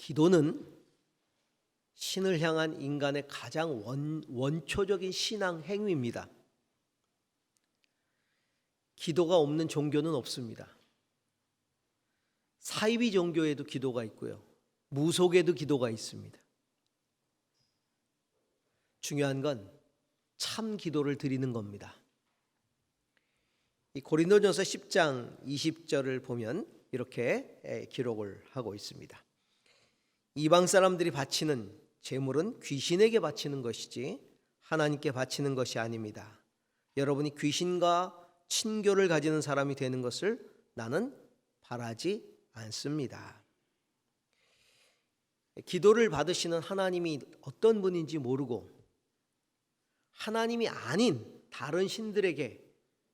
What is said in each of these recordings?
기도는 신을 향한 인간의 가장 원초적인 신앙 행위입니다. 기도가 없는 종교는 없습니다. 사이비 종교에도 기도가 있고요. 무속에도 기도가 있습니다. 중요한 건 참 기도를 드리는 겁니다. 이 고린도전서 10장 20절을 보면 이렇게 기록을 하고 있습니다. 이방 사람들이 바치는 제물은 귀신에게 바치는 것이지 하나님께 바치는 것이 아닙니다. 여러분이 귀신과 친교를 가지는 사람이 되는 것을 나는 바라지 않습니다. 기도를 받으시는 하나님이 어떤 분인지 모르고 하나님이 아닌 다른 신들에게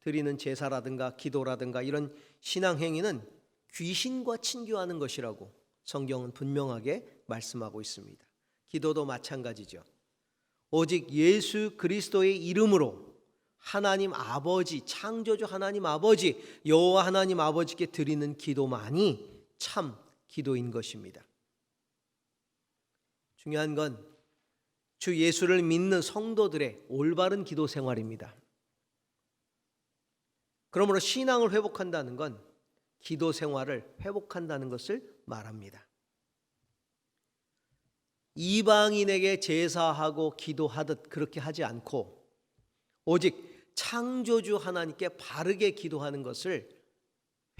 드리는 제사라든가 기도라든가 이런 신앙행위는 귀신과 친교하는 것이라고 성경은 분명하게 말씀하고 있습니다. 기도도 마찬가지죠. 오직 예수 그리스도의 이름으로 하나님 아버지, 창조주 하나님 아버지, 여호와 하나님 아버지께 드리는 기도만이 참 기도인 것입니다. 중요한 건 주 예수를 믿는 성도들의 올바른 기도 생활입니다. 그러므로 신앙을 회복한다는 건 기도 생활을 회복한다는 것을 말합니다. 이방인에게 제사하고 기도하듯 그렇게 하지 않고 오직 창조주 하나님께 바르게 기도하는 것을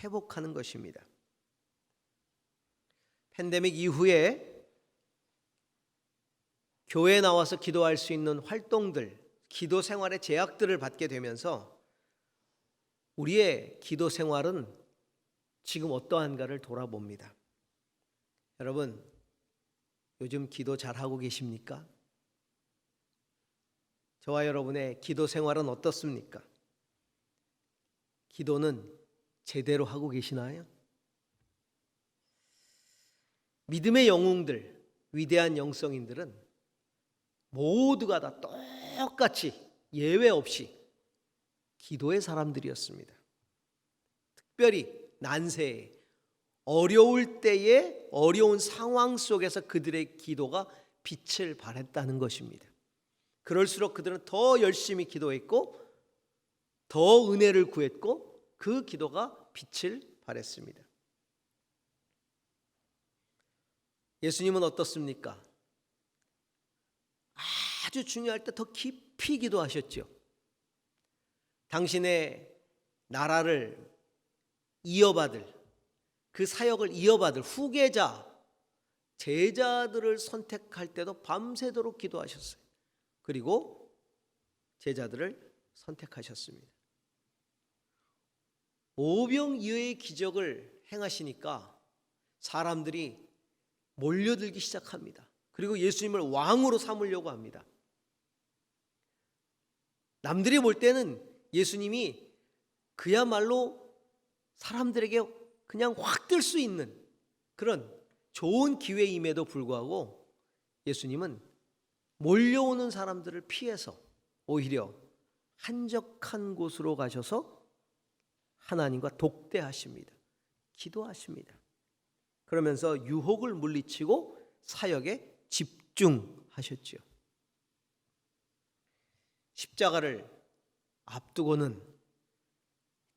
회복하는 것입니다. 팬데믹 이후에 교회에 나와서 기도할 수 있는 활동들, 기도 생활의 제약들을 받게 되면서 우리의 기도 생활은 지금 어떠한가를 돌아봅니다. 여러분, 요즘 기도 잘하고 계십니까? 저와 여러분의 기도 생활은 어떻습니까? 기도는 제대로 하고 계시나요? 믿음의 영웅들, 위대한 영성인들은 모두가 다 똑같이 예외 없이 기도의 사람들이었습니다. 특별히 난세에 어려울 때에 어려운 상황 속에서 그들의 기도가 빛을 발했다는 것입니다. 그럴수록 그들은 더 열심히 기도했고 더 은혜를 구했고 그 기도가 빛을 발했습니다. 예수님은 어떻습니까? 아주 중요할 때 더 깊이 기도하셨죠. 당신의 나라를 이어받을 그 사역을 이어받을 후계자 제자들을 선택할 때도 밤새도록 기도하셨어요. 그리고 제자들을 선택하셨습니다. 오병이어의 기적을 행하시니까 사람들이 몰려들기 시작합니다. 그리고 예수님을 왕으로 삼으려고 합니다. 남들이 볼 때는 예수님이 그야말로 사람들에게 그냥 확 뜰 수 있는 그런 좋은 기회임에도 불구하고 예수님은 몰려오는 사람들을 피해서 오히려 한적한 곳으로 가셔서 하나님과 독대하십니다. 기도하십니다. 그러면서 유혹을 물리치고 사역에 집중하셨죠. 십자가를 앞두고는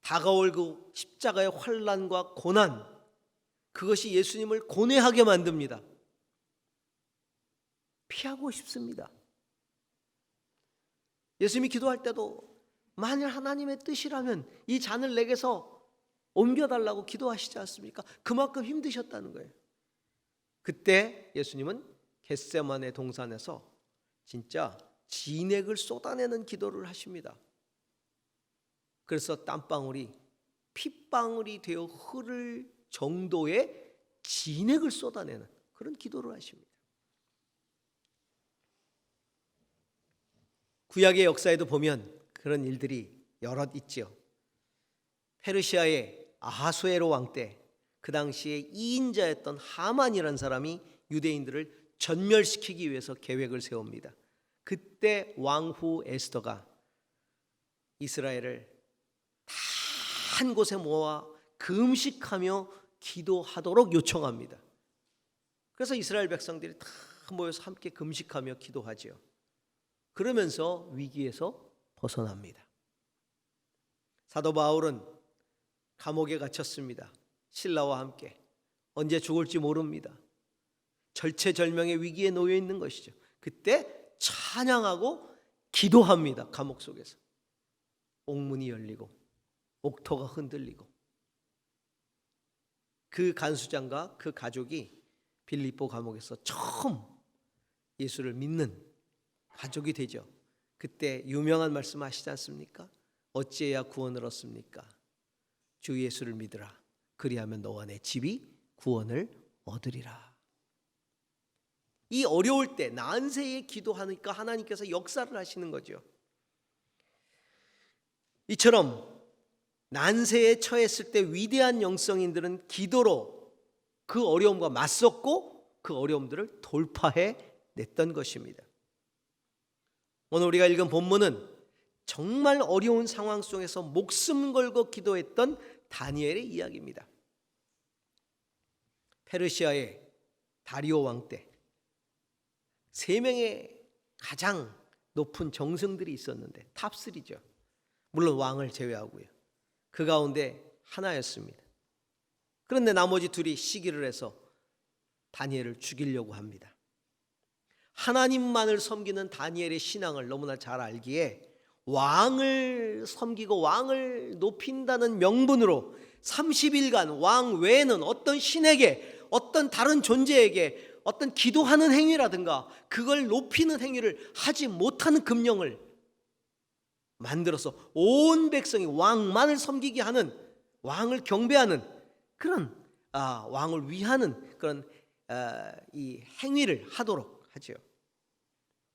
다가올 그 십자가의 환난과 고난, 그것이 예수님을 고뇌하게 만듭니다. 피하고 싶습니다. 예수님이 기도할 때도 만일 하나님의 뜻이라면 이 잔을 내게서 옮겨달라고 기도하시지 않습니까? 그만큼 힘드셨다는 거예요. 그때 예수님은 겟세마네 동산에서 진짜 진액을 쏟아내는 기도를 하십니다. 그래서 땀방울이 핏방울이 되어 흐를 정도의 진액을 쏟아내는 그런 기도를 하십니다. 구약의 역사에도 보면 그런 일들이 여럿 있죠. 페르시아의 아하수에로 왕 때 그 당시에 2인자였던 하만이라는 사람이 유대인들을 전멸시키기 위해서 계획을 세웁니다. 그때 왕후 에스더가 이스라엘을 다 한 곳에 모아 금식하며 기도하도록 요청합니다. 그래서 이스라엘 백성들이 다 모여서 함께 금식하며 기도하지요. 그러면서 위기에서 벗어납니다. 사도 바울은 감옥에 갇혔습니다. 신라와 함께. 언제 죽을지 모릅니다. 절체절명의 위기에 놓여 있는 것이죠. 그때 찬양하고 기도합니다. 감옥 속에서. 옥문이 열리고 옥토가 흔들리고 그 간수장과 그 가족이 빌립보 감옥에서 처음 예수를 믿는 가족이 되죠. 그때 유명한 말씀 하시지 않습니까? 어찌해야 구원을 얻습니까? 주 예수를 믿으라. 그리하면 너와 내 집이 구원을 얻으리라. 이 어려울 때 난세에 기도하니까 하나님께서 역사를 하시는 거죠. 이처럼 난세에 처했을 때 위대한 영성인들은 기도로 그 어려움과 맞섰고 그 어려움들을 돌파해 냈던 것입니다. 오늘 우리가 읽은 본문은 정말 어려운 상황 속에서 목숨 걸고 기도했던 다니엘의 이야기입니다. 페르시아의 다리오 왕 때 3명의 가장 높은 정승들이 있었는데 탑3죠. 물론 왕을 제외하고요. 그 가운데 하나였습니다. 그런데 나머지 둘이 시기를 해서 다니엘을 죽이려고 합니다. 하나님만을 섬기는 다니엘의 신앙을 너무나 잘 알기에 왕을 섬기고 왕을 높인다는 명분으로 30일간 왕 외에는 어떤 신에게, 어떤 다른 존재에게 어떤 기도하는 행위라든가 그걸 높이는 행위를 하지 못하는 금령을 만들어서 온 백성이 왕만을 섬기게 하는, 왕을 경배하는 그런 왕을 위하는 그런 이 행위를 하도록 하죠.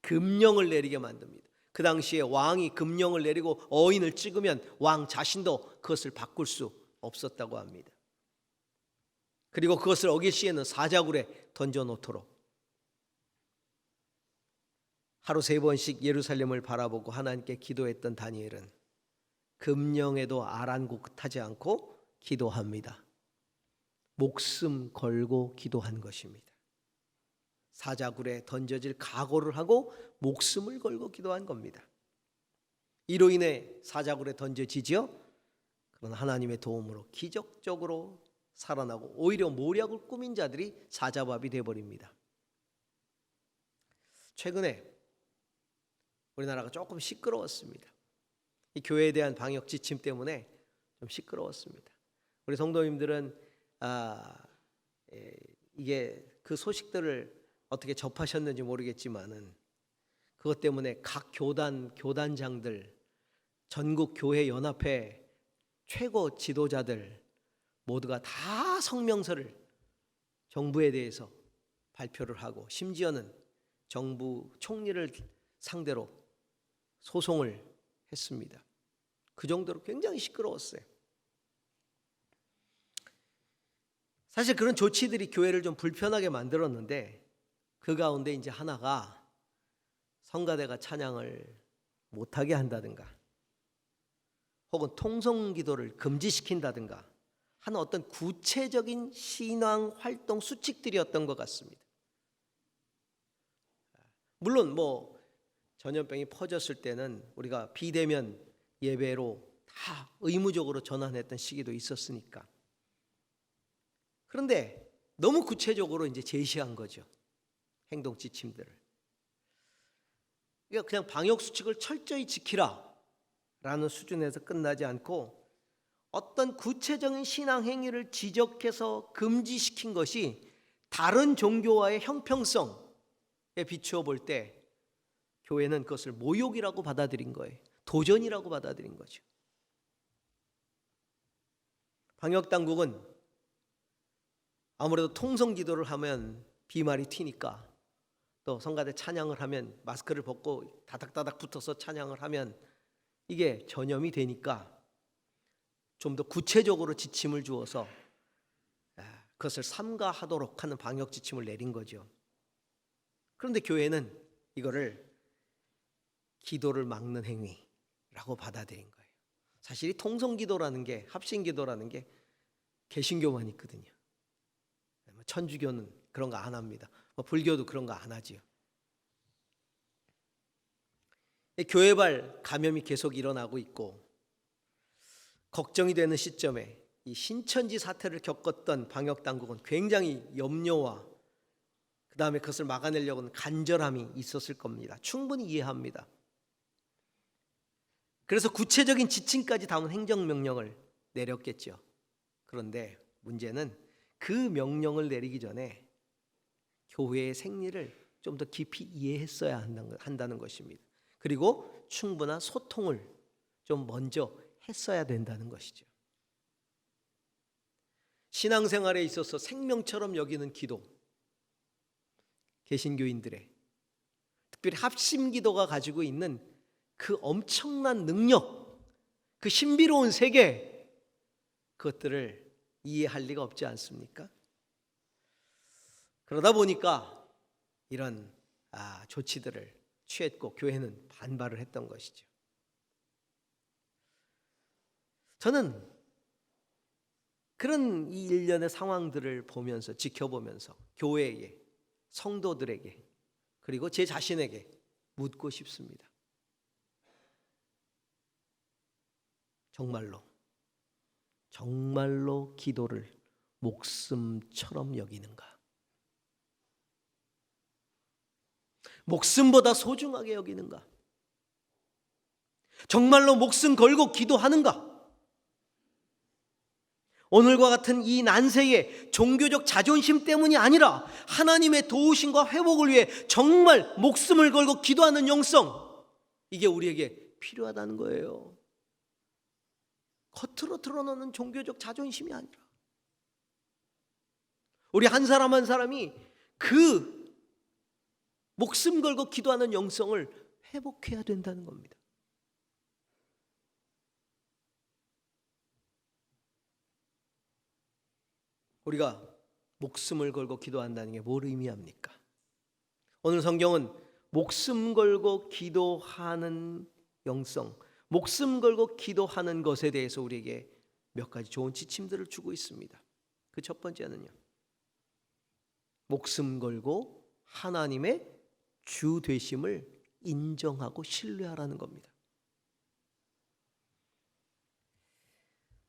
금령을 내리게 만듭니다. 그 당시에 왕이 금령을 내리고 어인을 찍으면 왕 자신도 그것을 바꿀 수 없었다고 합니다. 그리고 그것을 어길 시에는 사자굴에 던져놓도록. 하루 3번씩 예루살렘을 바라보고 하나님께 기도했던 다니엘은 금령에도 아랑곳하지 않고 기도합니다. 목숨 걸고 기도한 것입니다. 사자굴에 던져질 각오를 하고 목숨을 걸고 기도한 겁니다. 이로 인해 사자굴에 던져지지요. 그러나 하나님의 도움으로 기적적으로 살아나고 오히려 모략을 꾸민 자들이 사자밥이 되어버립니다. 최근에 우리나라가 조금 시끄러웠습니다. 이 교회에 대한 방역 지침 때문에 좀 시끄러웠습니다. 우리 성도님들은 이게 그 소식들을 어떻게 접하셨는지 모르겠지만은 그것 때문에 각 교단장들, 전국 교회 연합회 최고 지도자들 모두가 다 성명서를 정부에 대해서 발표를 하고 심지어는 정부 총리를 상대로 소송을 했습니다. 그 정도로 굉장히 시끄러웠어요. 사실 그런 조치들이 교회를 좀 불편하게 만들었는데 그 가운데 이제 하나가 성가대가 찬양을 못하게 한다든가 혹은 통성기도를 금지시킨다든가 하는 어떤 구체적인 신앙 활동 수칙들이었던 것 같습니다. 물론 전염병이 퍼졌을 때는 우리가 비대면 예배로 다 의무적으로 전환했던 시기도 있었으니까. 그런데 너무 구체적으로 이제 제시한 거죠. 행동 지침들을. 그러니까 그냥 방역 수칙을 철저히 지키라라는 수준에서 끝나지 않고 어떤 구체적인 신앙 행위를 지적해서 금지시킨 것이 다른 종교와의 형평성에 비추어 볼 때 교회는 그것을 모욕이라고 받아들인 거예요. 도전이라고 받아들인 거죠. 방역 당국은 아무래도 통성 기도를 하면 비말이 튀니까 또 성가대 찬양을 하면 마스크를 벗고 다닥다닥 붙어서 찬양을 하면 이게 전염이 되니까 좀 더 구체적으로 지침을 주어서 그것을 삼가하도록 하는 방역 지침을 내린 거죠. 그런데 교회는 이거를 기도를 막는 행위라고 받아들인 거예요. 사실 이 통성기도라는 게, 합신기도라는 게 개신교만 있거든요. 천주교는 그런 거 안 합니다. 불교도 그런 거 안 하지요. 교회발 감염이 계속 일어나고 있고 걱정이 되는 시점에 이 신천지 사태를 겪었던 방역 당국은 굉장히 염려와 그다음에 그것을 막아내려고는 간절함이 있었을 겁니다. 충분히 이해합니다. 그래서 구체적인 지침까지 담은 행정명령을 내렸겠죠. 그런데 문제는 그 명령을 내리기 전에 교회의 생리를 좀 더 깊이 이해했어야 한다는 것입니다. 그리고 충분한 소통을 좀 먼저 했어야 된다는 것이죠. 신앙생활에 있어서 생명처럼 여기는 기도, 개신교인들의 특별히 합심기도가 가지고 있는 그 엄청난 능력, 그 신비로운 세계, 그것들을 이해할 리가 없지 않습니까? 그러다 보니까 이런 조치들을 취했고 교회는 반발을 했던 것이죠. 저는 그런 이 일련의 상황들을 보면서 지켜보면서 교회에, 성도들에게 그리고 제 자신에게 묻고 싶습니다. 정말로 기도를 목숨처럼 여기는가? 목숨보다 소중하게 여기는가? 정말로 목숨 걸고 기도하는가? 오늘과 같은 이 난세에 종교적 자존심 때문이 아니라 하나님의 도우심과 회복을 위해 정말 목숨을 걸고 기도하는 영성, 이게 우리에게 필요하다는 거예요. 겉으로 드러나는 종교적 자존심이 아니라 우리 한 사람 한 사람이 그 목숨 걸고 기도하는 영성을 회복해야 된다는 겁니다. 우리가 목숨을 걸고 기도한다는 게 뭘 의미합니까? 오늘 성경은 목숨 걸고 기도하는 영성, 목숨 걸고 기도하는 것에 대해서 우리에게 몇 가지 좋은 지침들을 주고 있습니다. 그 첫 번째는요, 목숨 걸고 하나님의 주 되심을 인정하고 신뢰하라는 겁니다.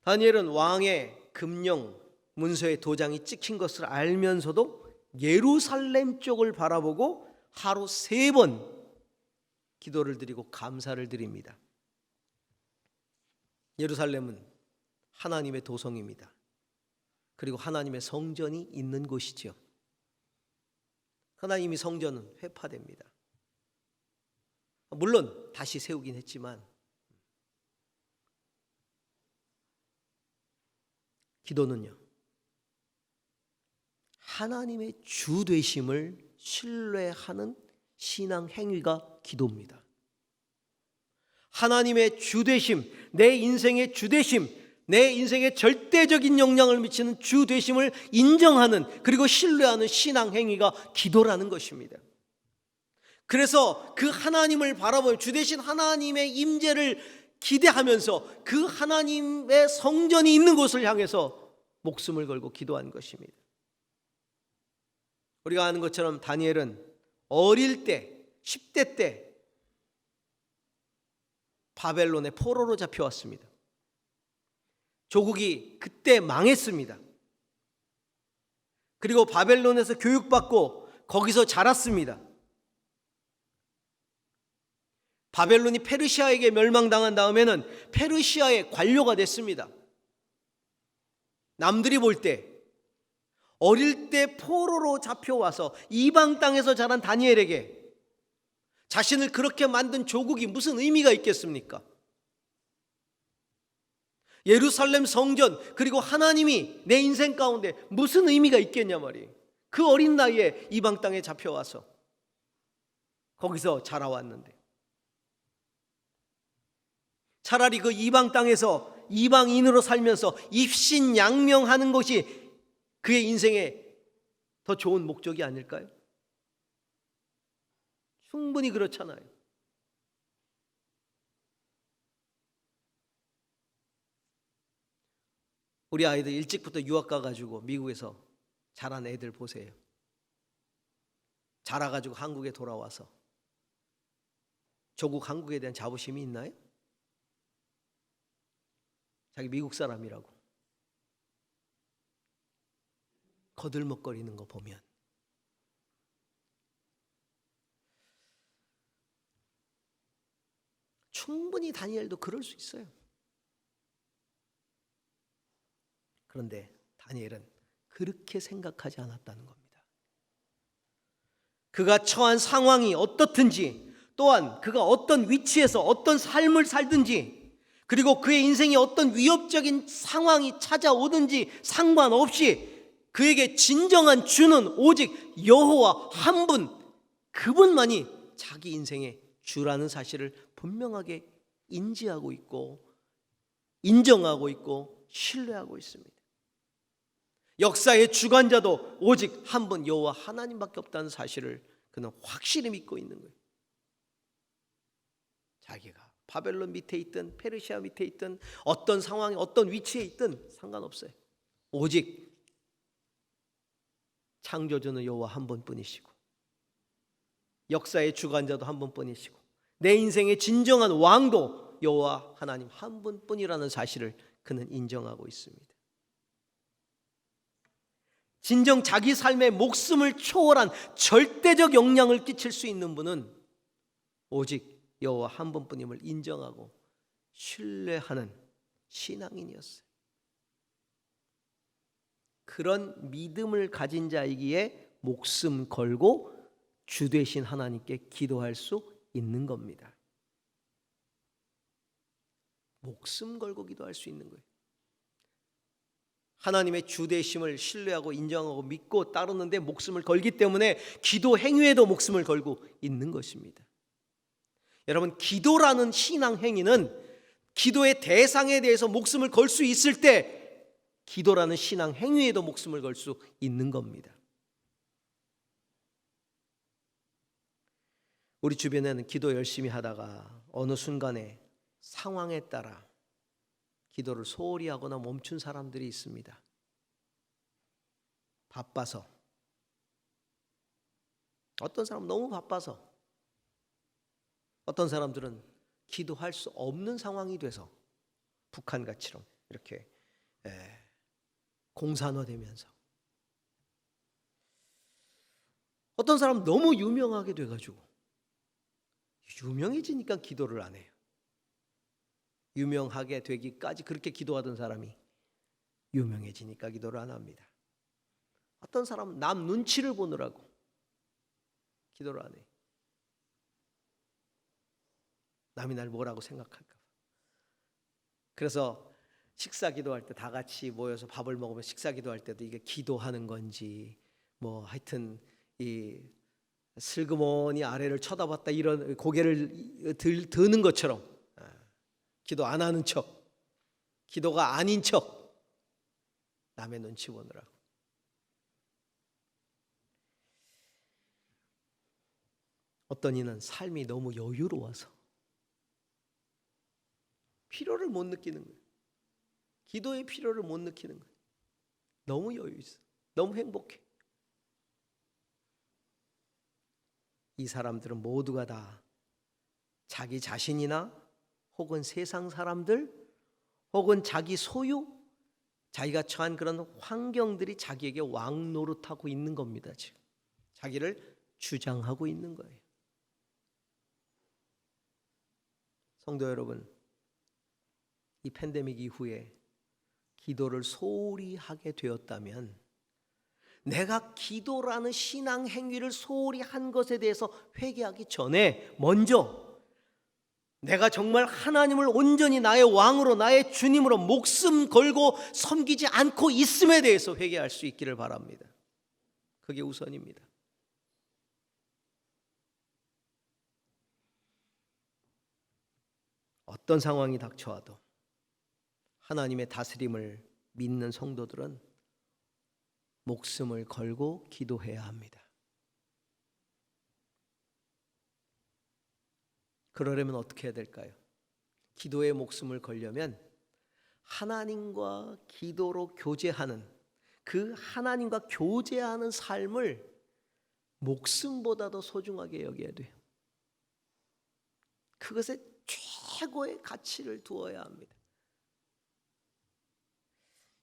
다니엘은 왕의 금령 문서에 도장이 찍힌 것을 알면서도 예루살렘 쪽을 바라보고 하루 3번 기도를 드리고 감사를 드립니다. 예루살렘은 하나님의 도성입니다. 그리고 하나님의 성전이 있는 곳이죠. 하나님의 성전은 회파됩니다. 물론 다시 세우긴 했지만 기도는요, 하나님의 주 되심을 신뢰하는 신앙 행위가 기도입니다. 하나님의 주 되심, 내 인생의 주 되심, 내 인생에 절대적인 영향을 미치는 주 되심을 인정하는 그리고 신뢰하는 신앙 행위가 기도라는 것입니다. 그래서 그 하나님을 바라보며 주 되신 하나님의 임재를 기대하면서 그 하나님의 성전이 있는 곳을 향해서 목숨을 걸고 기도한 것입니다. 우리가 아는 것처럼 다니엘은 어릴 때 10대 때 바벨론의 포로로 잡혀왔습니다. 조국이 그때 망했습니다. 그리고 바벨론에서 교육받고 거기서 자랐습니다. 바벨론이 페르시아에게 멸망당한 다음에는 페르시아의 관료가 됐습니다. 남들이 볼 때 어릴 때 포로로 잡혀와서 이방 땅에서 자란 다니엘에게 자신을 그렇게 만든 조국이 무슨 의미가 있겠습니까? 예루살렘 성전 그리고 하나님이 내 인생 가운데 무슨 의미가 있겠냐 말이에요. 그 어린 나이에 이방 땅에 잡혀와서 거기서 자라왔는데 차라리 그 이방 땅에서 이방인으로 살면서 입신양명하는 것이 그의 인생에 더 좋은 목적이 아닐까요? 충분히 그렇잖아요. 우리 아이들 일찍부터 유학 가가지고 미국에서 자란 애들 보세요. 자라가지고 한국에 돌아와서 조국 한국에 대한 자부심이 있나요? 자기 미국 사람이라고 거들먹거리는 거 보면 충분히 다니엘도 그럴 수 있어요. 그런데 다니엘은 그렇게 생각하지 않았다는 겁니다. 그가 처한 상황이 어떻든지, 또한 그가 어떤 위치에서 어떤 삶을 살든지, 그리고 그의 인생에 어떤 위협적인 상황이 찾아오든지 상관없이 그에게 진정한 주는 오직 여호와 한 분, 그분만이 자기 인생의 주라는 사실을 분명하게 인지하고 있고 인정하고 있고 신뢰하고 있습니다. 역사의 주관자도 오직 한 분 여호와 하나님밖에 없다는 사실을 그는 확실히 믿고 있는 거예요. 자기가 바벨론 밑에 있든 페르시아 밑에 있든 어떤 상황에 어떤 위치에 있든 상관없어요. 오직 창조주는 여호와 한 분뿐이시고 역사의 주관자도 한 분뿐이시고 내 인생의 진정한 왕도 여호와 하나님 한 분뿐이라는 사실을 그는 인정하고 있습니다. 진정 자기 삶의 목숨을 초월한 절대적 영향을 끼칠 수 있는 분은 오직 여호와 한 분뿐임을 인정하고 신뢰하는 신앙인이었어요. 그런 믿음을 가진 자이기에 목숨 걸고 주 되신 하나님께 기도할 수 있는 겁니다. 목숨 걸고 기도할 수 있는 거예요. 하나님의 주 되심을 신뢰하고 인정하고 믿고 따르는데 목숨을 걸기 때문에 기도 행위에도 목숨을 걸고 있는 것입니다. 여러분, 기도라는 신앙 행위는 기도의 대상에 대해서 목숨을 걸 수 있을 때 기도라는 신앙 행위에도 목숨을 걸 수 있는 겁니다. 우리 주변에는 기도 열심히 하다가 어느 순간에 상황에 따라 기도를 소홀히 하거나 멈춘 사람들이 있습니다. 바빠서, 어떤 사람은 너무 바빠서, 어떤 사람들은 기도할 수 없는 상황이 돼서 북한같이럼 이렇게 공산화되면서, 어떤 사람은 너무 유명하게 돼가지고 유명해지니까 기도를 안 해요. 유명하게 되기까지 그렇게 기도하던 사람이 유명해지니까 기도를 안 합니다. 어떤 사람은 남 눈치를 보느라고 기도를 안 해요. 남이 날 뭐라고 생각할까 봐. 그래서 식사 기도할 때 다 같이 모여서 밥을 먹으면 식사 기도할 때도 이게 기도하는 건지 뭐 하여튼 이 슬그머니 아래를 쳐다봤다 이런 고개를 드는 것처럼 기도 안 하는 척, 기도가 아닌 척 남의 눈치 보느라고. 어떤 이는 삶이 너무 여유로워서 필요를 못 느끼는 거예요. 기도의 필요를 못 느끼는 거예요. 너무 여유 있어. 너무 행복해. 이 사람들은 모두가 다 자기 자신이나 혹은 세상 사람들 혹은 자기 소유, 자기가 처한 그런 환경들이 자기에게 왕 노릇하고 있는 겁니다. 지금 자기를 주장하고 있는 거예요. 성도 여러분, 이 팬데믹 이후에 기도를 소홀히 하게 되었다면, 내가 기도라는 신앙 행위를 소홀히 한 것에 대해서 회개하기 전에 먼저 내가 정말 하나님을 온전히 나의 왕으로 나의 주님으로 목숨 걸고 섬기지 않고 있음에 대해서 회개할 수 있기를 바랍니다. 그게 우선입니다. 어떤 상황이 닥쳐와도 하나님의 다스림을 믿는 성도들은 목숨을 걸고 기도해야 합니다. 그러려면 어떻게 해야 될까요? 기도에 목숨을 걸려면 하나님과 기도로 교제하는, 그 하나님과 교제하는 삶을 목숨보다도 소중하게 여겨야 돼요. 그것에 최고의 가치를 두어야 합니다.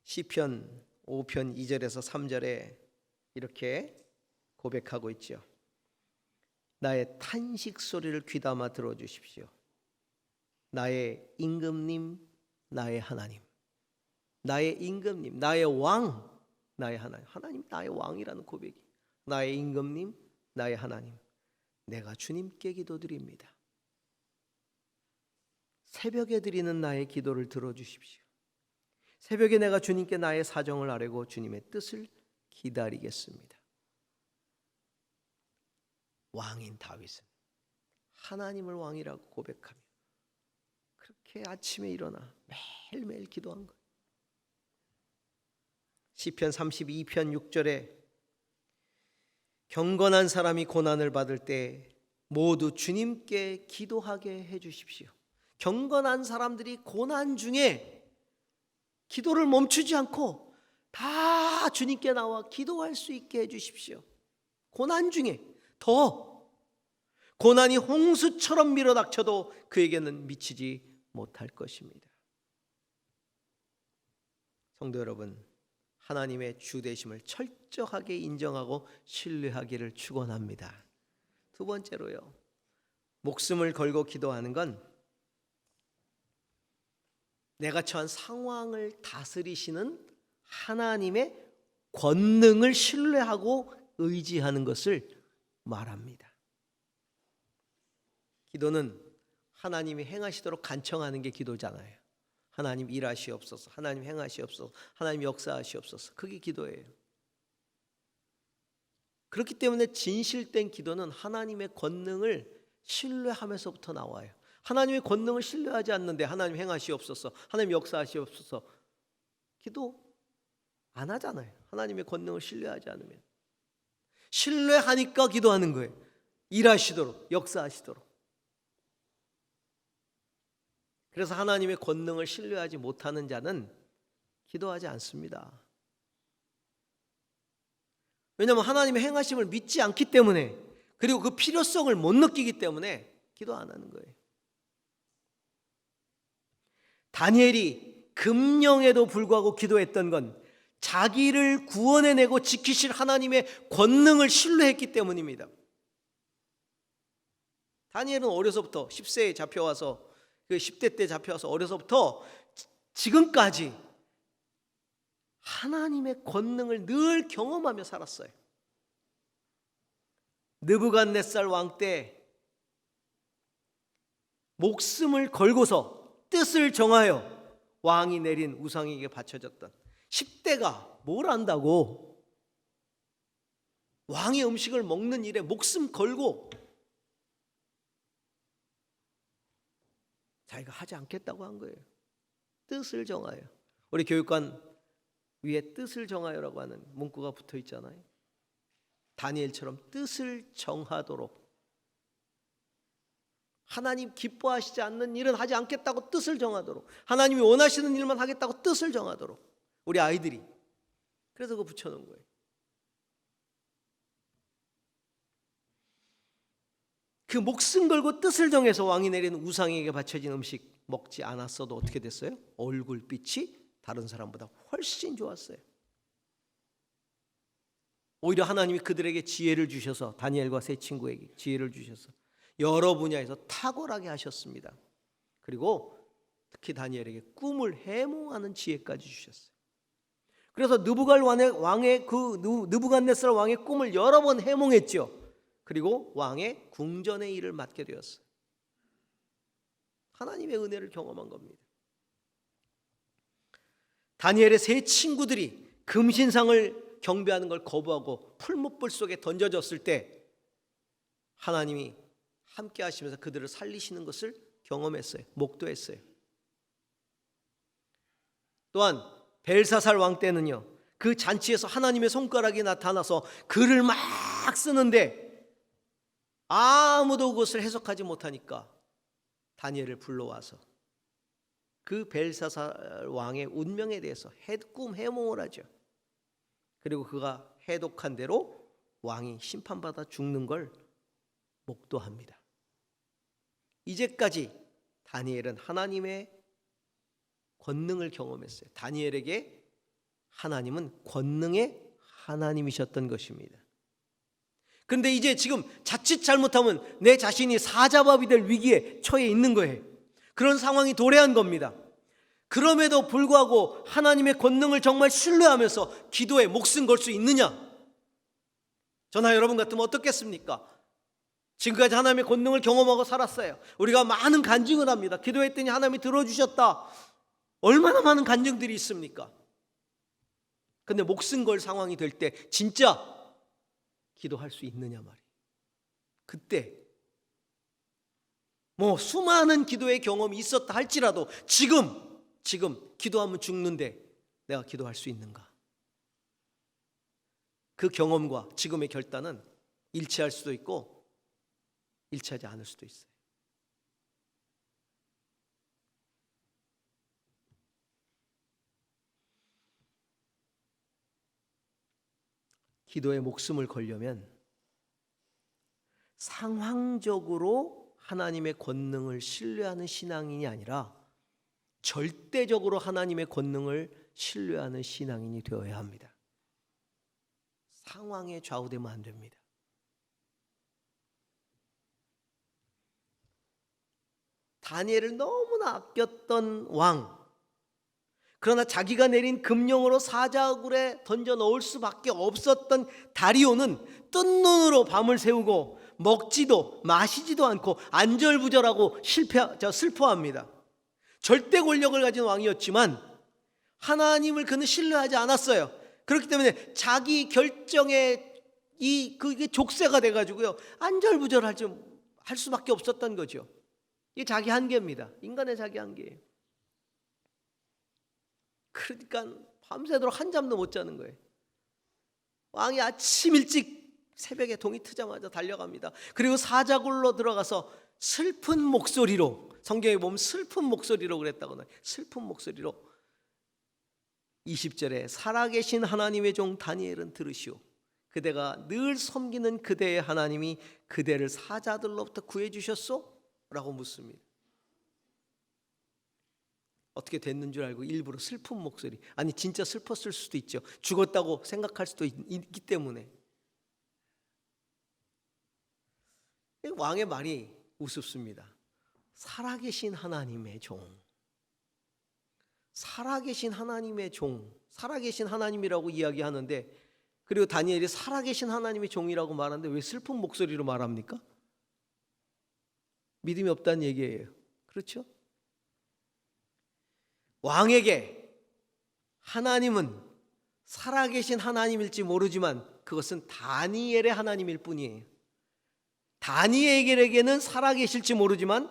시편 5편 2절에서 3절에 이렇게 고백하고 있죠. 나의 탄식 소리를 귀담아 들어주십시오. 나의 임금님, 나의 하나님. 나의 임금님, 나의 왕, 나의 하나님. 하나님 나의 왕이라는 고백이. 나의 임금님, 나의 하나님. 내가 주님께 기도드립니다. 새벽에 드리는 나의 기도를 들어주십시오. 새벽에 내가 주님께 나의 사정을 아뢰고 주님의 뜻을 기다리겠습니다. 왕인 다윗은 하나님을 왕이라고 고백하며 그렇게 아침에 일어나 매일매일 기도한 거예요. 시편 32편 6절에 경건한 사람이 고난을 받을 때 모두 주님께 기도하게 해주십시오. 경건한 사람들이 고난 중에 기도를 멈추지 않고 다 주님께 나와 기도할 수 있게 해주십시오. 고난 중에 더 고난이 홍수처럼 밀어닥쳐도 그에게는 미치지 못할 것입니다. 성도 여러분, 하나님의 주되심을 철저하게 인정하고 신뢰하기를 축원합니다. 두 번째로요, 목숨을 걸고 기도하는 건 내가 처한 상황을 다스리시는 하나님의 권능을 신뢰하고 의지하는 것을 말합니다. 기도는 하나님이 행하시도록 간청하는 게 기도잖아요. 하나님 일하시옵소서, 하나님 행하시옵소서, 하나님 역사하시옵소서. 그게 기도예요. 그렇기 때문에 진실된 기도는 하나님의 권능을 신뢰하면서부터 나와요. 하나님의 권능을 신뢰하지 않는데 하나님 행하시옵소서, 하나님 역사하시옵소서 기도 안 하잖아요. 하나님의 권능을 신뢰하지 않으면. 신뢰하니까 기도하는 거예요. 일하시도록, 역사하시도록. 그래서 하나님의 권능을 신뢰하지 못하는 자는 기도하지 않습니다. 왜냐하면 하나님의 행하심을 믿지 않기 때문에, 그리고 그 필요성을 못 느끼기 때문에 기도 안 하는 거예요. 다니엘이 금령에도 불구하고 기도했던 건 자기를 구원해내고 지키실 하나님의 권능을 신뢰했기 때문입니다. 다니엘은 어려서부터 10세에 잡혀와서, 그 10대 때 잡혀와서 어려서부터 지금까지 하나님의 권능을 늘 경험하며 살았어요. 느부갓네살 왕 때 목숨을 걸고서 뜻을 정하여 왕이 내린 우상에게 바쳐졌던 10대가 뭘 안다고 왕의 음식을 먹는 일에 목숨 걸고 자기가 하지 않겠다고 한 거예요. 뜻을 정하여. 우리 교육관 위에 뜻을 정하여라고 하는 문구가 붙어 있잖아요. 다니엘처럼 뜻을 정하도록, 하나님 기뻐하시지 않는 일은 하지 않겠다고 뜻을 정하도록, 하나님이 원하시는 일만 하겠다고 뜻을 정하도록, 우리 아이들이. 그래서 그거 붙여놓은 거예요. 그 목숨 걸고 뜻을 정해서 왕이 내린 우상에게 바쳐진 음식 먹지 않았어도 어떻게 됐어요? 얼굴빛이 다른 사람보다 훨씬 좋았어요. 오히려 하나님이 그들에게 지혜를 주셔서, 다니엘과 세 친구에게 지혜를 주셔서 여러 분야에서 탁월하게 하셨습니다. 그리고 특히 다니엘에게 꿈을 해몽하는 지혜까지 주셨어요. 그래서 느부갓네살 왕의 꿈을 여러 번 해몽했죠. 그리고 왕의 궁전의 일을 맡게 되었어요. 하나님의 은혜를 경험한 겁니다. 다니엘의 세 친구들이 금신상을 경배하는 걸 거부하고 풀무불 속에 던져졌을 때 하나님이 함께 하시면서 그들을 살리시는 것을 경험했어요. 목도했어요. 또한 벨사살 왕 때는요, 그 잔치에서 하나님의 손가락이 나타나서 글을 막 쓰는데 아무도 그것을 해석하지 못하니까 다니엘을 불러와서 그 벨사살 왕의 운명에 대해서 꿈 해몽을 하죠. 그리고 그가 해독한 대로 왕이 심판받아 죽는 걸 목도합니다. 이제까지 다니엘은 하나님의 권능을 경험했어요. 다니엘에게 하나님은 권능의 하나님이셨던 것입니다. 그런데 이제 지금 자칫 잘못하면 내 자신이 사자밥이 될 위기에 처해 있는 거예요. 그런 상황이 도래한 겁니다. 그럼에도 불구하고 하나님의 권능을 정말 신뢰하면서 기도에 목숨 걸 수 있느냐? 저나 여러분 같으면 어떻겠습니까? 지금까지 하나님의 권능을 경험하고 살았어요. 우리가 많은 간증을 합니다. 기도했더니 하나님이 들어주셨다. 얼마나 많은 간증들이 있습니까? 근데 목숨 걸 상황이 될 때 진짜 기도할 수 있느냐 말이에요. 그때 뭐 수많은 기도의 경험이 있었다 할지라도 지금 기도하면 죽는데 내가 기도할 수 있는가? 그 경험과 지금의 결단은 일치할 수도 있고 일치하지 않을 수도 있어요. 기도에 목숨을 걸려면 상황적으로 하나님의 권능을 신뢰하는 신앙인이 아니라 절대적으로 하나님의 권능을 신뢰하는 신앙인이 되어야 합니다. 상황에 좌우되면 안 됩니다. 다니엘을 너무나 아꼈던 왕, 그러나 자기가 내린 금령으로 사자굴에 던져 넣을 수밖에 없었던 다리오는 뜬 눈으로 밤을 새우고 먹지도 마시지도 않고 안절부절하고 슬퍼합니다. 절대 권력을 가진 왕이었지만 하나님을 그는 신뢰하지 않았어요. 그렇기 때문에 자기 결정에 그게 족쇄가 돼가지고요 안절부절할 수밖에 없었던 거죠. 이게 자기 한계입니다. 인간의 자기 한계예요. 그러니까 밤새도록 한잠도 못 자는 거예요. 왕이 아침 일찍 새벽에 동이 트자마자 달려갑니다. 그리고 사자굴로 들어가서 슬픈 목소리로, 성경에 보면 슬픈 목소리로 그랬다고 나요. 슬픈 목소리로 20절에 살아계신 하나님의 종 다니엘은 들으시오. 그대가 늘 섬기는 그대의 하나님이 그대를 사자들로부터 구해주셨소? 라고 묻습니다. 어떻게 됐는 줄 알고 일부러 슬픈 목소리, 아니 진짜 슬펐을 수도 있죠. 죽었다고 생각할 수도 있기 때문에. 왕의 말이 우습습니다. 살아계신 하나님의 종, 살아계신 하나님의 종, 살아계신 하나님이라고 이야기하는데, 그리고 다니엘이 살아계신 하나님의 종이라고 말하는데 왜 슬픈 목소리로 말합니까? 믿음이 없다는 얘기예요. 그렇죠? 왕에게 하나님은 살아계신 하나님일지 모르지만 그것은 다니엘의 하나님일 뿐이에요. 다니엘에게는 살아계실지 모르지만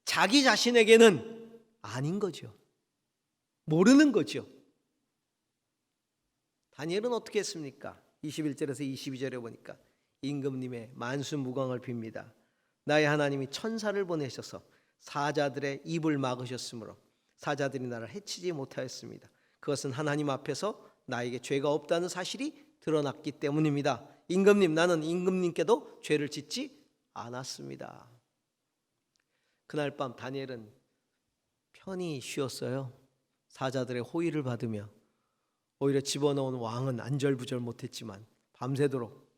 자기 자신에게는 아닌 거죠. 모르는 거죠. 다니엘은 어떻게 했습니까? 21절에서 22절에 보니까 임금님의 만수무강을 빕니다. 나의 하나님이 천사를 보내셔서 사자들의 입을 막으셨으므로 사자들이 나를 해치지 못하였습니다. 그것은 하나님 앞에서 나에게 죄가 없다는 사실이 드러났기 때문입니다. 임금님, 나는 임금님께도 죄를 짓지 않았습니다. 그날 밤 다니엘은 편히 쉬었어요. 사자들의 호의를 받으며. 오히려 집어넣은 왕은 안절부절 못했지만 밤새도록.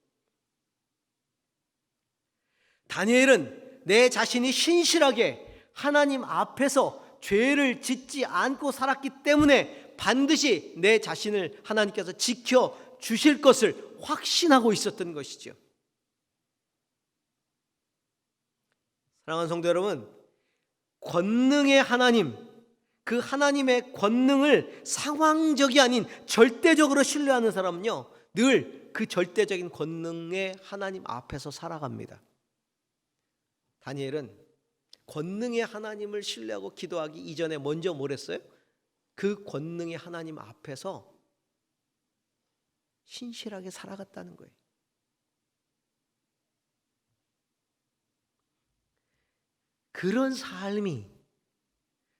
다니엘은 내 자신이 신실하게 하나님 앞에서 죄를 짓지 않고 살았기 때문에 반드시 내 자신을 하나님께서 지켜주실 것을 확신하고 있었던 것이죠. 사랑하는 성도 여러분, 권능의 하나님, 그 하나님의 권능을 상황적이 아닌 절대적으로 신뢰하는 사람은요, 늘 그 절대적인 권능의 하나님 앞에서 살아갑니다. 다니엘은 권능의 하나님을 신뢰하고 기도하기 이전에 먼저 뭘 했어요? 그 권능의 하나님 앞에서 신실하게 살아갔다는 거예요. 그런 삶이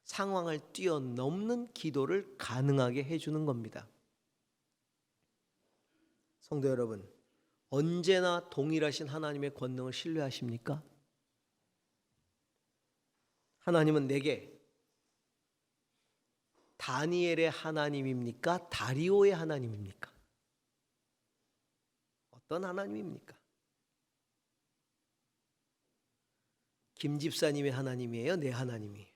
상황을 뛰어넘는 기도를 가능하게 해주는 겁니다. 성도 여러분, 언제나 동일하신 하나님의 권능을 신뢰하십니까? 하나님은 내게 다니엘의 하나님입니까? 다리오의 하나님입니까? 어떤 하나님입니까? 김 집사님의 하나님이에요? 내 하나님이에요?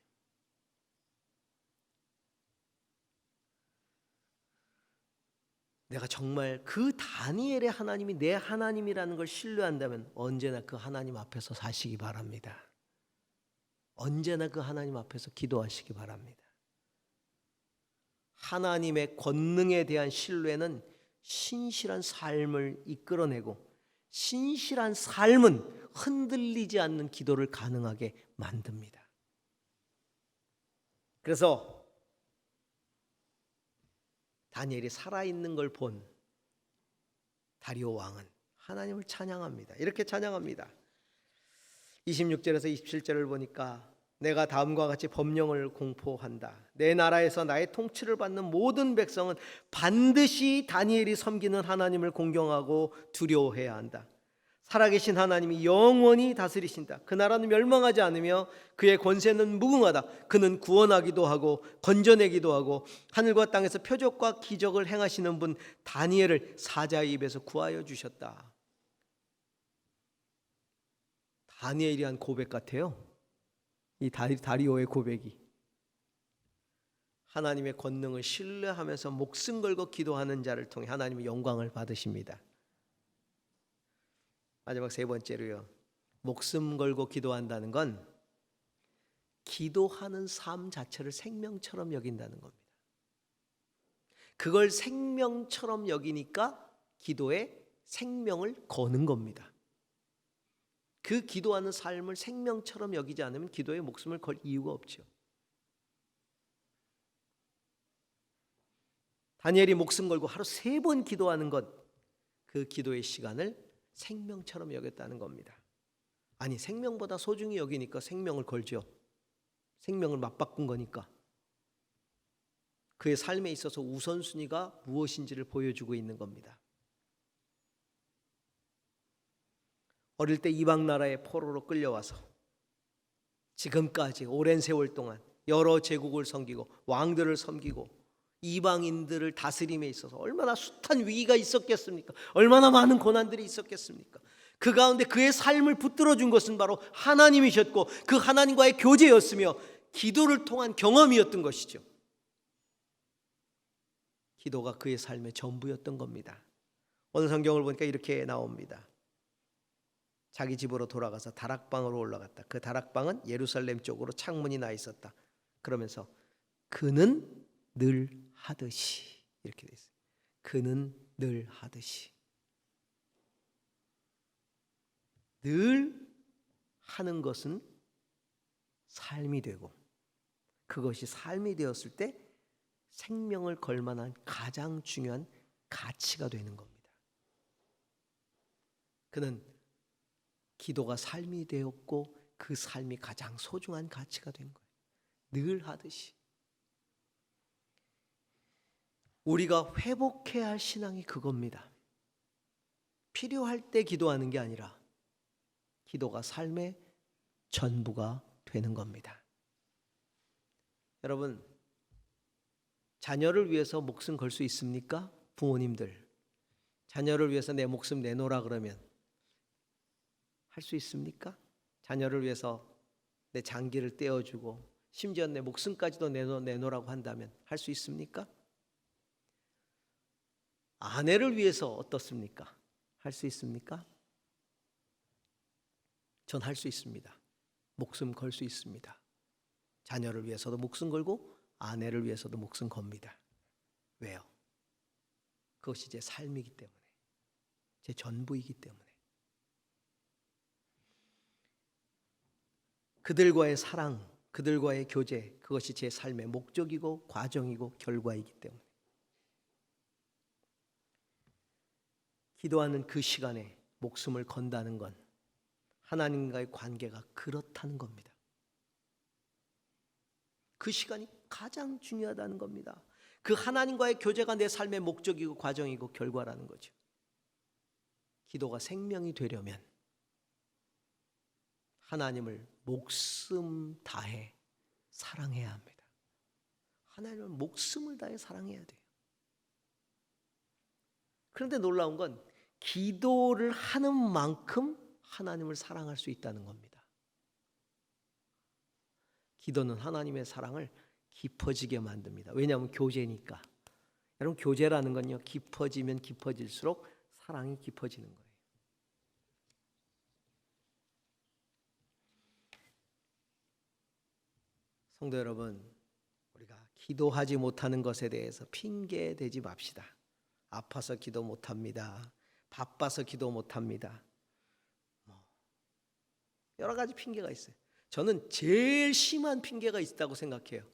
내가 정말 그 다니엘의 하나님이 내 하나님이라는 걸 신뢰한다면 언제나 그 하나님 앞에서 사시기 바랍니다. 언제나 그 하나님 앞에서 기도하시기 바랍니다. 하나님의 권능에 대한 신뢰는 신실한 삶을 이끌어내고 신실한 삶은 흔들리지 않는 기도를 가능하게 만듭니다. 그래서 다니엘이 살아있는 걸 본 다리오 왕은 하나님을 찬양합니다. 이렇게 찬양합니다. 26절에서 27절을 보니까 내가 다음과 같이 법령을 공포한다. 내 나라에서 나의 통치를 받는 모든 백성은 반드시 다니엘이 섬기는 하나님을 공경하고 두려워해야 한다. 살아계신 하나님이 영원히 다스리신다. 그 나라는 멸망하지 않으며 그의 권세는 무궁하다. 그는 구원하기도 하고 건져내기도 하고 하늘과 땅에서 표적과 기적을 행하시는 분 다니엘을 사자의 입에서 구하여 주셨다. 다니엘이 한 고백 같아요. 이 다리오의 고백이 하나님의 권능을 신뢰하면서 목숨 걸고 기도하는 자를 통해 하나님의 영광을 받으십니다. 마지막 세 번째로요. 목숨 걸고 기도한다는 건 기도하는 삶 자체를 생명처럼 여긴다는 겁니다. 그걸 생명처럼 여기니까 기도에 생명을 거는 겁니다. 그 기도하는 삶을 생명처럼 여기지 않으면 기도에 목숨을 걸 이유가 없죠. 다니엘이 목숨 걸고 하루 3번 기도하는 것, 그 기도의 시간을 생명처럼 여겼다는 겁니다. 아니, 생명보다 소중히 여기니까 생명을 걸죠. 생명을 맞바꾼 거니까. 그의 삶에 있어서 우선순위가 무엇인지를 보여주고 있는 겁니다. 어릴 때 이방 나라의 포로로 끌려와서 지금까지 오랜 세월 동안 여러 제국을 섬기고 왕들을 섬기고 이방인들을 다스림에 있어서 얼마나 숱한 위기가 있었겠습니까? 얼마나 많은 고난들이 있었겠습니까? 그 가운데 그의 삶을 붙들어 준 것은 바로 하나님이셨고 그 하나님과의 교제였으며 기도를 통한 경험이었던 것이죠. 기도가 그의 삶의 전부였던 겁니다. 오늘 성경을 보니까 이렇게 나옵니다. 자기 집으로 돌아가서 다락방으로 올라갔다. 그 다락방은 예루살렘 쪽으로 창문이 나 있었다. 그러면서 그는 늘 하듯이, 이렇게 돼 있어요. 그는 늘 하듯이. 늘 하는 것은 삶이 되고 그것이 삶이 되었을 때 생명을 걸 만한 가장 중요한 가치가 되는 겁니다. 그는 기도가 삶이 되었고 그 삶이 가장 소중한 가치가 된 거예요. 늘 하듯이. 우리가 회복해야 할 신앙이 그겁니다. 필요할 때 기도하는 게 아니라 기도가 삶의 전부가 되는 겁니다. 여러분, 자녀를 위해서 목숨 걸 수 있습니까? 부모님들, 자녀를 위해서 내 목숨 내놓으라 그러면 할 수 있습니까? 자녀를 위해서 내 장기를 떼어주고 심지어 내 목숨까지도 내놓으라고 한다면 할 수 있습니까? 아내를 위해서 어떻습니까? 할 수 있습니까? 전 할 수 있습니다. 목숨 걸 수 있습니다. 자녀를 위해서도 목숨 걸고 아내를 위해서도 목숨 겁니다. 왜요? 그것이 제 삶이기 때문에, 제 전부이기 때문에. 그들과의 사랑, 그들과의 교제, 그것이 제 삶의 목적이고 과정이고 결과이기 때문에. 기도하는 그 시간에 목숨을 건다는 건 하나님과의 관계가 그렇다는 겁니다. 그 시간이 가장 중요하다는 겁니다. 그 하나님과의 교제가 내 삶의 목적이고 과정이고 결과라는 거죠. 기도가 생명이 되려면 하나님을 목숨 다해 사랑해야 합니다. 하나님을 목숨을 다해 사랑해야 돼요. 그런데 놀라운 건 기도를 하는 만큼 하나님을 사랑할 수 있다는 겁니다. 기도는 하나님의 사랑을 깊어지게 만듭니다. 왜냐하면 교제니까. 여러분, 교제라는 건요, 깊어지면 깊어질수록 사랑이 깊어지는 거예요. 성도 여러분, 우리가 기도하지 못하는 것에 대해서 핑계 대지 맙시다. 아파서 기도 못합니다. 바빠서 기도 못합니다. 여러 가지 핑계가 있어요. 저는 제일 심한 핑계가 있다고 생각해요.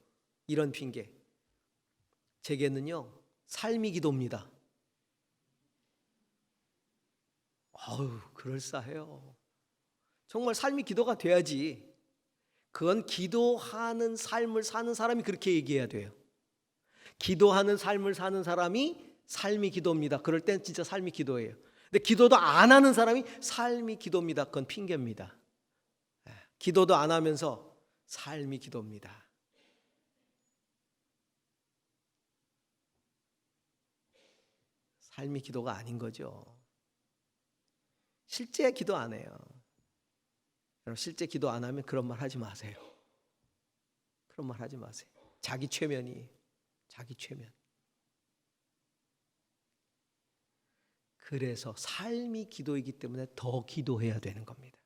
이런 핑계. 제게는요, 삶이 기도입니다. 그럴싸해요. 정말 삶이 기도가 돼야지. 그건 기도하는 삶을 사는 사람이 그렇게 얘기해야 돼요. 기도하는 삶을 사는 사람이 삶이 기도입니다. 그럴 땐 진짜 삶이 기도예요. 근데 기도도 안 하는 사람이 삶이 기도입니다. 그건 핑계입니다. 기도도 안 하면서 삶이 기도입니다. 삶이 기도가 아닌 거죠. 실제 기도 안 해요. 여러분, 실제 기도 안 하면 그런 말 하지 마세요. 그런 말 하지 마세요. 자기 최면이에요. 자기 최면. 그래서 삶이 기도이기 때문에 더 기도해야 되는 겁니다.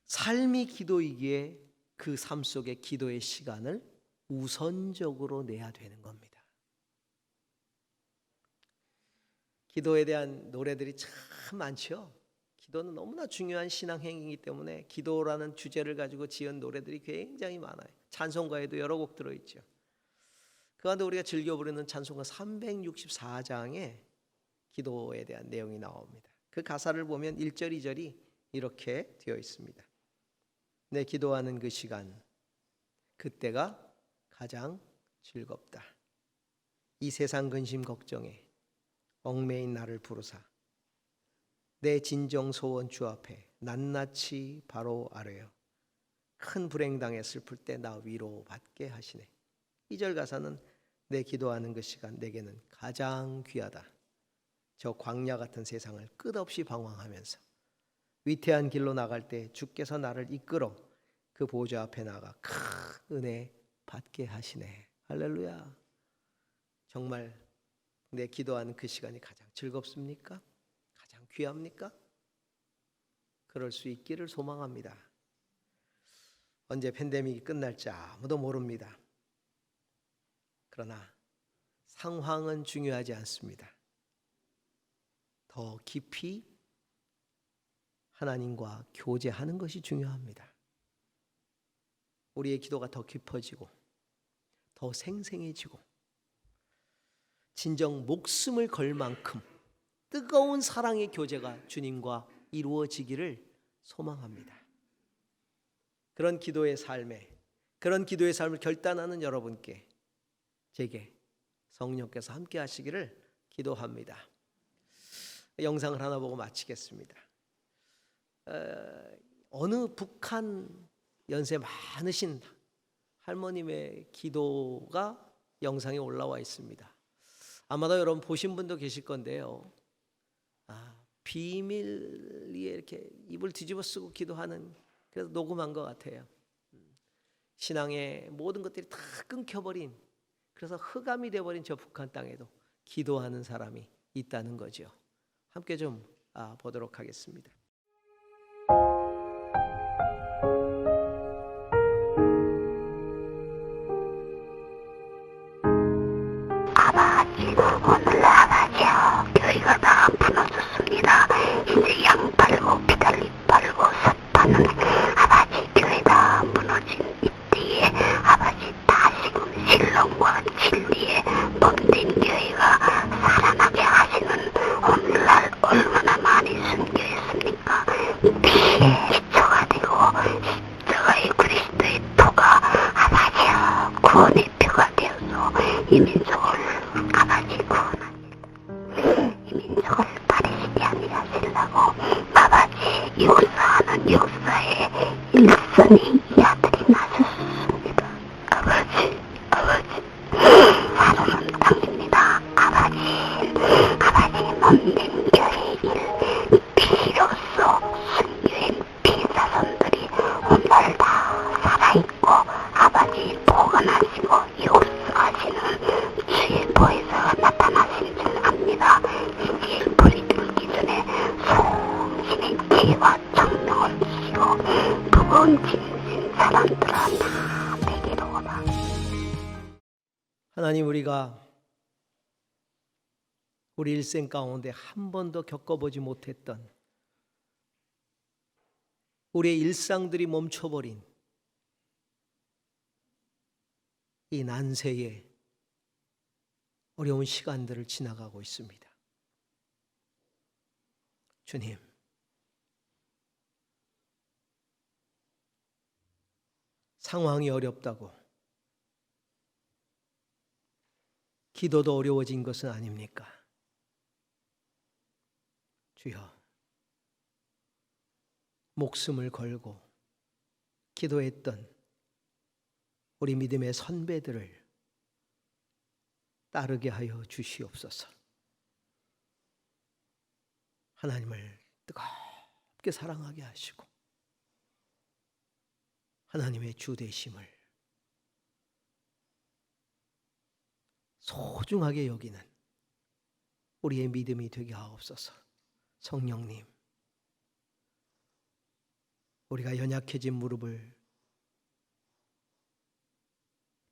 삶이 기도이기에 그 삶 속에 기도의 시간을 우선적으로 내야 되는 겁니다. 기도에 대한 노래들이 참 많죠. 기도는 너무나 중요한 신앙 행위이기 때문에 기도라는 주제를 가지고 지은 노래들이 굉장히 많아요. 찬송가에도 여러 곡 들어있죠. 그 가운데 우리가 즐겨 부르는 찬송가 364장에 기도에 대한 내용이 나옵니다. 그 가사를 보면 1절, 2절이 이렇게 되어 있습니다. 내 기도하는 그 시간, 그때가 가장 즐겁다. 이 세상 근심 걱정에 얽매인 나를 부르사 내 진정 소원 주 앞에 낱낱이 바로 아뢰어 큰 불행당에 슬플 때 나 위로받게 하시네. 2절 가사는 내 기도하는 그 시간 내게는 가장 귀하다. 저 광야 같은 세상을 끝없이 방황하면서 위태한 길로 나갈 때 주께서 나를 이끌어 그 보좌 앞에 나가 큰 은혜 받게 하시네. 할렐루야. 정말 내 기도하는 그 시간이 가장 즐겁습니까? 가장 귀합니까? 그럴 수 있기를 소망합니다. 언제 팬데믹이 끝날지 아무도 모릅니다. 그러나 상황은 중요하지 않습니다. 더 깊이 하나님과 교제하는 것이 중요합니다. 우리의 기도가 더 깊어지고 더 생생해지고 진정 목숨을 걸 만큼 뜨거운 사랑의 교제가 주님과 이루어지기를 소망합니다. 그런 기도의 삶을 결단하는 여러분께 제게 성령께서 함께 하시기를 기도합니다. 영상을 하나 보고 마치겠습니다. 어느 북한 연세 많으신 할머님의 기도가 영상에 올라와 있습니다. 아마도 여러분 보신 분도 계실 건데요. 비밀리에 이렇게 입을 뒤집어 쓰고 기도하는, 그래서 녹음한 것 같아요. 신앙의 모든 것들이 다 끊겨버린, 그래서 흑암이 되어버린 저 북한 땅에도 기도하는 사람이 있다는 거죠. 함께 좀 보도록 하겠습니다. 오늘 아버지요, 교회가 다 무너졌습니다. 이제 양 팔고 비달리 팔고 삽하는 아버지 교회 다 무너진 이때에 아버지 다시금 신령과 진리에 몸된 교회가 살아나게 하시는 오늘날 얼마나 많이 순교했습니까? 이 민족을 가리시지 아니하시려고 아버지 역사하는 역사에 일선이 이 아들이 나셨습니다. 아버지 하루는 땅입니다. 아버지 몸된 교회의 일 피로써 순교인 피사선들이 오늘 다 살아있고 아버지 보관하시고 역사하시는 주의 보혜사가 나타나신 줄 압니다. 이제 불이 들기 전에 성신의 지혜와 청명을 주시고 무거운 짐진 사람들아 다 내게로 오라. 하나님, 우리가 우리 일생 가운데 한 번도 겪어보지 못했던 우리의 일상들이 멈춰버린 이 난세에 어려운 시간들을 지나가고 있습니다. 주님, 상황이 어렵다고 기도도 어려워진 것은 아닙니까? 주여, 목숨을 걸고 기도했던 우리 믿음의 선배들을 따르게 하여 주시옵소서. 하나님을 뜨겁게 사랑하게 하시고 하나님의 주 되심을 소중하게 여기는 우리의 믿음이 되게 하옵소서. 성령님, 우리가 연약해진 무릎을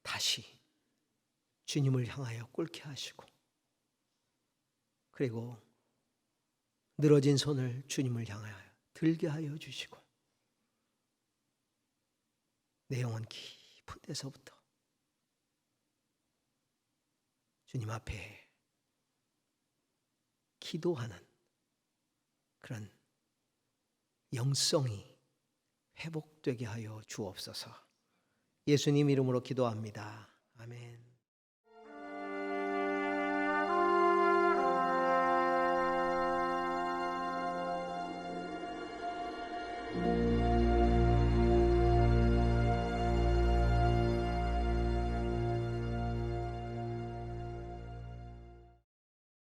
다시 주님을 향하여 꿇게 하시고, 그리고 늘어진 손을 주님을 향하여 들게 하여 주시고, 내 영혼 깊은 데서부터 주님 앞에 기도하는 그런 영성이 회복되게 하여 주옵소서. 예수님 이름으로 기도합니다. 아멘.